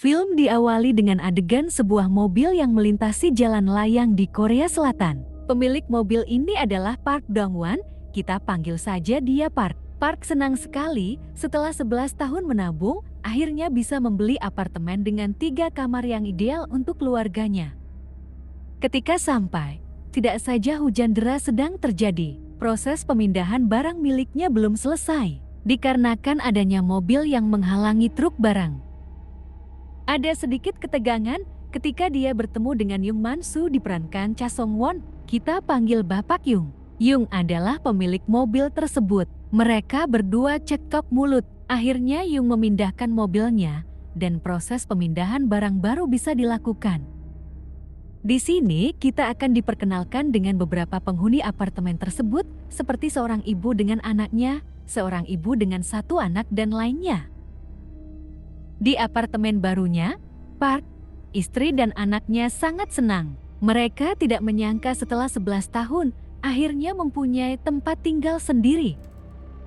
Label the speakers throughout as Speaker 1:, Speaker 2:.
Speaker 1: Film diawali dengan adegan sebuah mobil yang melintasi jalan layang di Korea Selatan. Pemilik mobil ini adalah Park Dong-won, kita panggil saja dia Park. Park senang sekali setelah 11 tahun menabung, akhirnya bisa membeli apartemen dengan 3 kamar yang ideal untuk keluarganya. Ketika sampai, tidak saja hujan deras sedang terjadi, proses pemindahan barang miliknya belum selesai, dikarenakan adanya mobil yang menghalangi truk barang. Ada sedikit ketegangan ketika dia bertemu dengan Yung Man-soo diperankan Cha Song-won. Kita panggil Bapak Yung. Yung adalah pemilik mobil tersebut. Mereka berdua cekcok mulut. Akhirnya Yung memindahkan mobilnya dan proses pemindahan barang baru bisa dilakukan. Di sini kita akan diperkenalkan dengan beberapa penghuni apartemen tersebut seperti seorang ibu dengan anaknya, seorang ibu dengan 1 anak dan lainnya. Di apartemen barunya, Park, istri dan anaknya sangat senang. Mereka tidak menyangka setelah 11 tahun, akhirnya mempunyai tempat tinggal sendiri.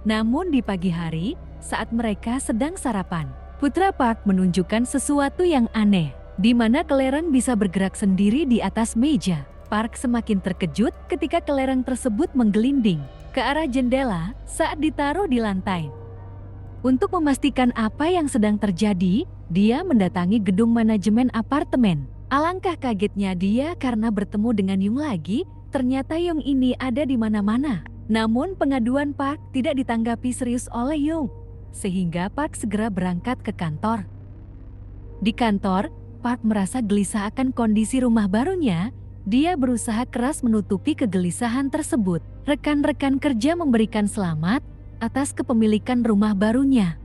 Speaker 1: Namun di pagi hari, saat mereka sedang sarapan, putra Park menunjukkan sesuatu yang aneh, di mana kelereng bisa bergerak sendiri di atas meja. Park semakin terkejut ketika kelereng tersebut menggelinding ke arah jendela saat ditaruh di lantai. Untuk memastikan apa yang sedang terjadi, dia mendatangi gedung manajemen apartemen. Alangkah kagetnya dia karena bertemu dengan Yung lagi, ternyata Yung ini ada di mana-mana. Namun pengaduan Park tidak ditanggapi serius oleh Yung, sehingga Park segera berangkat ke kantor. Di kantor, Park merasa gelisah akan kondisi rumah barunya. Dia berusaha keras menutupi kegelisahan tersebut. Rekan-rekan kerja memberikan selamat atas kepemilikan rumah barunya.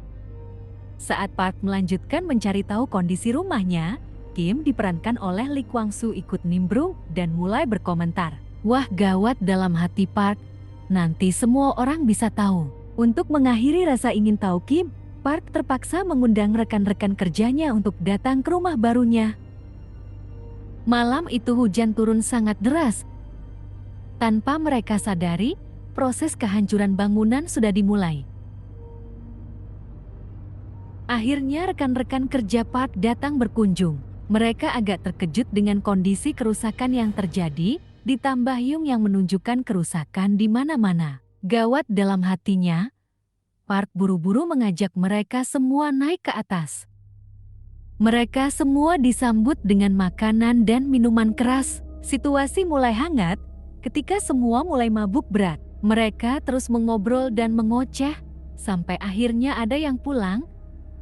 Speaker 1: Saat Park melanjutkan mencari tahu kondisi rumahnya, Kim diperankan oleh Lee Kwang-soo ikut nimbrung dan mulai berkomentar. Wah, gawat dalam hati Park, nanti semua orang bisa tahu. Untuk mengakhiri rasa ingin tahu Kim, Park terpaksa mengundang rekan-rekan kerjanya untuk datang ke rumah barunya. Malam itu hujan turun sangat deras. Tanpa mereka sadari, proses kehancuran bangunan sudah dimulai. Akhirnya rekan-rekan kerja Park datang berkunjung. Mereka agak terkejut dengan kondisi kerusakan yang terjadi, ditambah Yung yang menunjukkan kerusakan di mana-mana. Gawat dalam hatinya, Park buru-buru mengajak mereka semua naik ke atas. Mereka semua disambut dengan makanan dan minuman keras. Situasi mulai hangat ketika semua mulai mabuk berat. Mereka terus mengobrol dan mengoceh, sampai akhirnya ada yang pulang,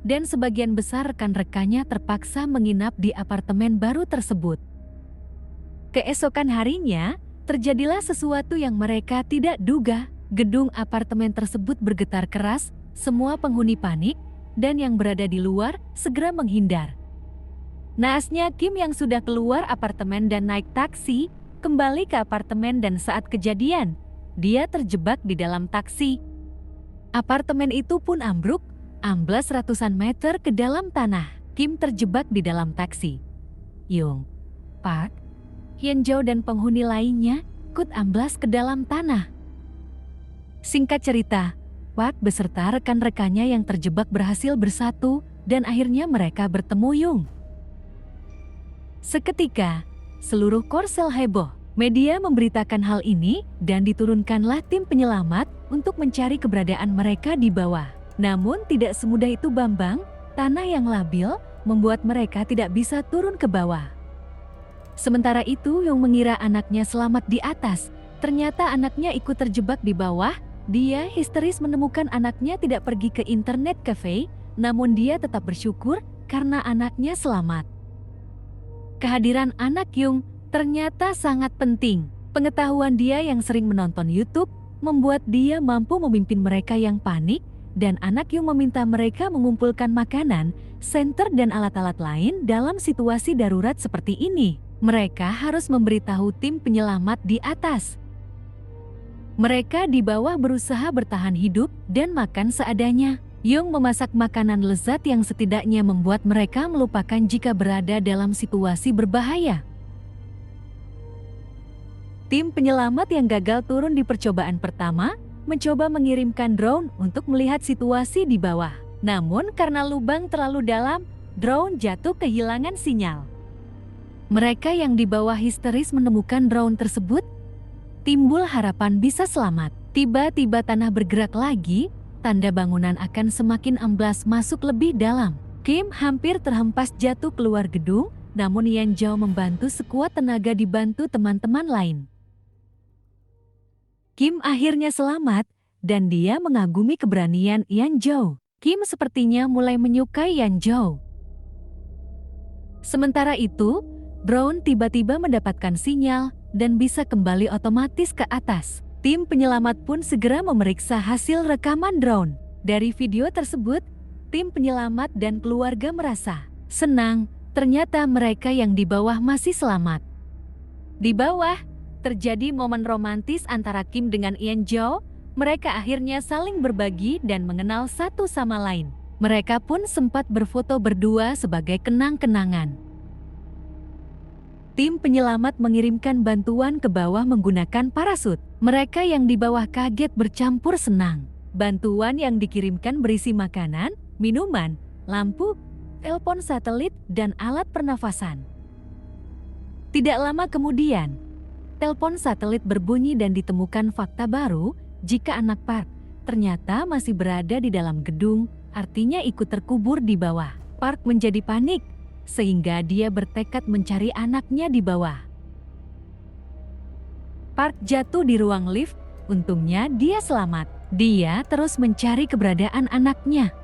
Speaker 1: dan sebagian besar rekan-rekannya terpaksa menginap di apartemen baru tersebut. Keesokan harinya, terjadilah sesuatu yang mereka tidak duga. Gedung apartemen tersebut bergetar keras, semua penghuni panik, dan yang berada di luar segera menghindar. Naasnya Kim yang sudah keluar apartemen dan naik taksi, kembali ke apartemen dan saat kejadian, dia terjebak di dalam taksi. Apartemen itu pun ambruk, amblas ratusan meter ke dalam tanah. Kim terjebak di dalam taksi. Yung, Park, Hyun-jo dan penghuni lainnya ikut amblas ke dalam tanah. Singkat cerita, Park beserta rekan-rekannya yang terjebak berhasil bersatu dan akhirnya mereka bertemu Yung. Seketika, seluruh Korsel heboh. Media memberitakan hal ini dan diturunkanlah tim penyelamat untuk mencari keberadaan mereka di bawah. Namun tidak semudah itu Bambang, tanah yang labil membuat mereka tidak bisa turun ke bawah. Sementara itu Yung mengira anaknya selamat di atas, ternyata anaknya ikut terjebak di bawah. Dia histeris menemukan anaknya tidak pergi ke internet cafe, namun dia tetap bersyukur karena anaknya selamat. Kehadiran anak Yung ternyata sangat penting. Pengetahuan dia yang sering menonton YouTube membuat dia mampu memimpin mereka yang panik, dan anak Yung meminta mereka mengumpulkan makanan, senter dan alat-alat lain dalam situasi darurat seperti ini. Mereka harus memberitahu tim penyelamat di atas. Mereka di bawah berusaha bertahan hidup dan makan seadanya. Yung memasak makanan lezat yang setidaknya membuat mereka melupakan jika berada dalam situasi berbahaya. Tim penyelamat yang gagal turun di percobaan pertama, mencoba mengirimkan drone untuk melihat situasi di bawah. Namun karena lubang terlalu dalam, drone jatuh kehilangan sinyal. Mereka yang di bawah histeris menemukan drone tersebut. Timbul harapan bisa selamat. Tiba-tiba tanah bergerak lagi, tanda bangunan akan semakin amblas masuk lebih dalam. Kim hampir terhempas jatuh keluar gedung, namun Yan Zhao membantu sekuat tenaga dibantu teman-teman lain. Kim akhirnya selamat, dan dia mengagumi keberanian Yan Zhao. Kim sepertinya mulai menyukai Yan Zhao. Sementara itu, drone tiba-tiba mendapatkan sinyal dan bisa kembali otomatis ke atas. Tim penyelamat pun segera memeriksa hasil rekaman drone. Dari video tersebut, tim penyelamat dan keluarga merasa senang, ternyata mereka yang di bawah masih selamat. Di bawah, terjadi momen romantis antara Kim dengan Yan Zhao. Mereka akhirnya saling berbagi dan mengenal satu sama lain. Mereka pun sempat berfoto berdua sebagai kenang-kenangan. Tim penyelamat mengirimkan bantuan ke bawah menggunakan parasut. Mereka yang di bawah kaget bercampur senang. Bantuan yang dikirimkan berisi makanan, minuman, lampu, telepon satelit, dan alat pernafasan. Tidak lama kemudian, telepon satelit berbunyi dan ditemukan fakta baru jika anak Park ternyata masih berada di dalam gedung, artinya ikut terkubur di bawah. Park menjadi panik, sehingga dia bertekad mencari anaknya di bawah. Park jatuh di ruang lift, untungnya dia selamat. Dia terus mencari keberadaan anaknya.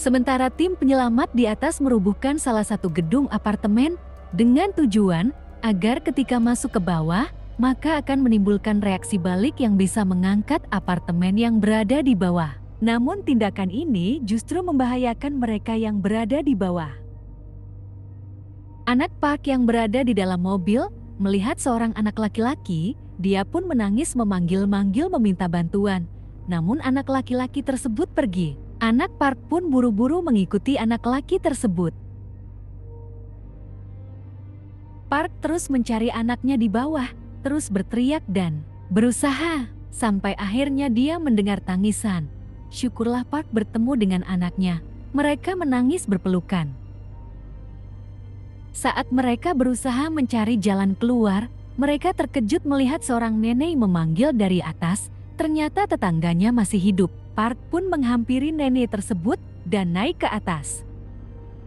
Speaker 1: Sementara tim penyelamat di atas merubuhkan salah satu gedung apartemen dengan tujuan agar ketika masuk ke bawah, maka akan menimbulkan reaksi balik yang bisa mengangkat apartemen yang berada di bawah. Namun tindakan ini justru membahayakan mereka yang berada di bawah. Anak Park yang berada di dalam mobil melihat seorang anak laki-laki, dia pun menangis memanggil-manggil meminta bantuan. Namun anak laki-laki tersebut pergi. Anak Park pun buru-buru mengikuti anak laki tersebut. Park terus mencari anaknya di bawah, terus berteriak dan berusaha, sampai akhirnya dia mendengar tangisan. Syukurlah Park bertemu dengan anaknya. Mereka menangis berpelukan. Saat mereka berusaha mencari jalan keluar, mereka terkejut melihat seorang nenek memanggil dari atas. Ternyata tetangganya masih hidup. Park pun menghampiri nenek tersebut dan naik ke atas.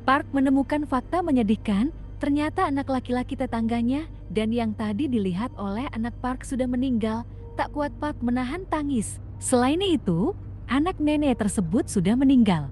Speaker 1: Park menemukan fakta menyedihkan. Ternyata anak laki-laki tetangganya dan yang tadi dilihat oleh anak Park sudah meninggal. Tak kuat Park menahan tangis. Selain itu, anak nenek tersebut sudah meninggal.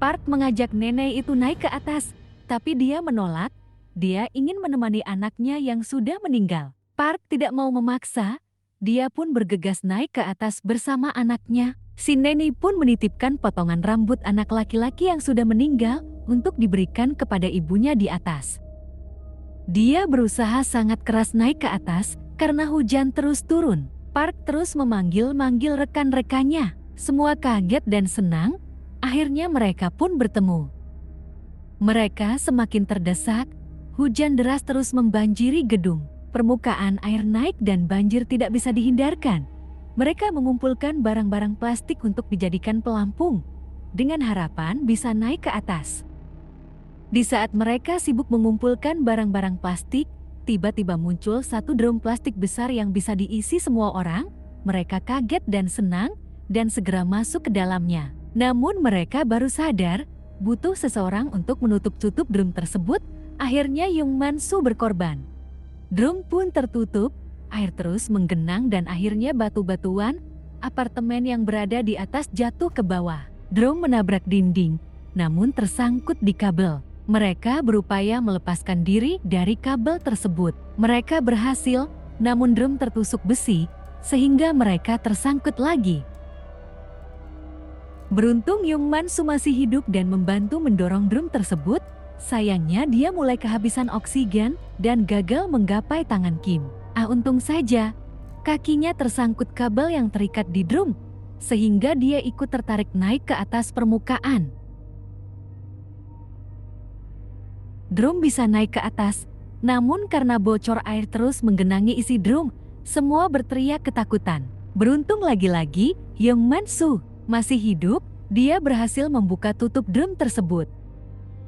Speaker 1: Park mengajak nenek itu naik ke atas, tapi dia menolak. Dia ingin menemani anaknya yang sudah meninggal. Park tidak mau memaksa, dia pun bergegas naik ke atas bersama anaknya. Si nenek pun menitipkan potongan rambut anak laki-laki yang sudah meninggal untuk diberikan kepada ibunya di atas. Dia berusaha sangat keras naik ke atas karena hujan terus turun. Park terus memanggil-manggil rekan-rekannya. Semua kaget dan senang, akhirnya mereka pun bertemu. Mereka semakin terdesak, hujan deras terus membanjiri gedung. Permukaan air naik dan banjir tidak bisa dihindarkan. Mereka mengumpulkan barang-barang plastik untuk dijadikan pelampung, dengan harapan bisa naik ke atas. Di saat mereka sibuk mengumpulkan barang-barang plastik, tiba-tiba muncul satu drum plastik besar yang bisa diisi semua orang. Mereka kaget dan senang, dan segera masuk ke dalamnya. Namun mereka baru sadar, butuh seseorang untuk menutup-tutup drum tersebut. Akhirnya Yung Man-su berkorban. Drum pun tertutup, air terus menggenang dan akhirnya batu-batuan apartemen yang berada di atas jatuh ke bawah. Drum menabrak dinding, namun tersangkut di kabel. Mereka berupaya melepaskan diri dari kabel tersebut. Mereka berhasil, namun drum tertusuk besi, sehingga mereka tersangkut lagi. Beruntung Yung Man-su masih hidup dan membantu mendorong drum tersebut. Sayangnya dia mulai kehabisan oksigen dan gagal menggapai tangan Kim. Untung saja, kakinya tersangkut kabel yang terikat di drum, sehingga dia ikut tertarik naik ke atas permukaan. Drum bisa naik ke atas, namun karena bocor air terus menggenangi isi drum, semua berteriak ketakutan. Beruntung lagi-lagi, Yung Man-su masih hidup Dia berhasil membuka tutup drum tersebut.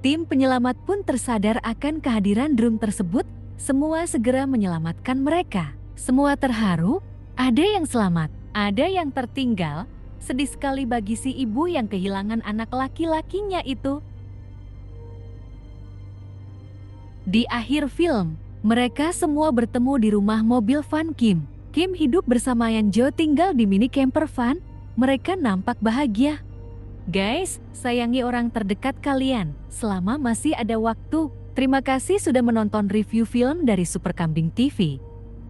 Speaker 1: Tim penyelamat pun tersadar akan kehadiran drum tersebut. Semua segera menyelamatkan mereka. Semua terharu, ada yang selamat, ada yang tertinggal. Sedih sekali bagi si ibu yang kehilangan anak laki-lakinya itu. Di akhir film, mereka semua bertemu di rumah mobil van Kim. Kim hidup bersama Yanjo tinggal di mini camper van. Mereka nampak bahagia. Guys, sayangi orang terdekat kalian selama masih ada waktu. Terima kasih sudah menonton review film dari Super Kambing TV.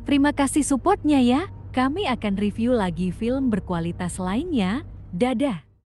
Speaker 1: Terima kasih supportnya ya. Kami akan review lagi film berkualitas lainnya. Dadah.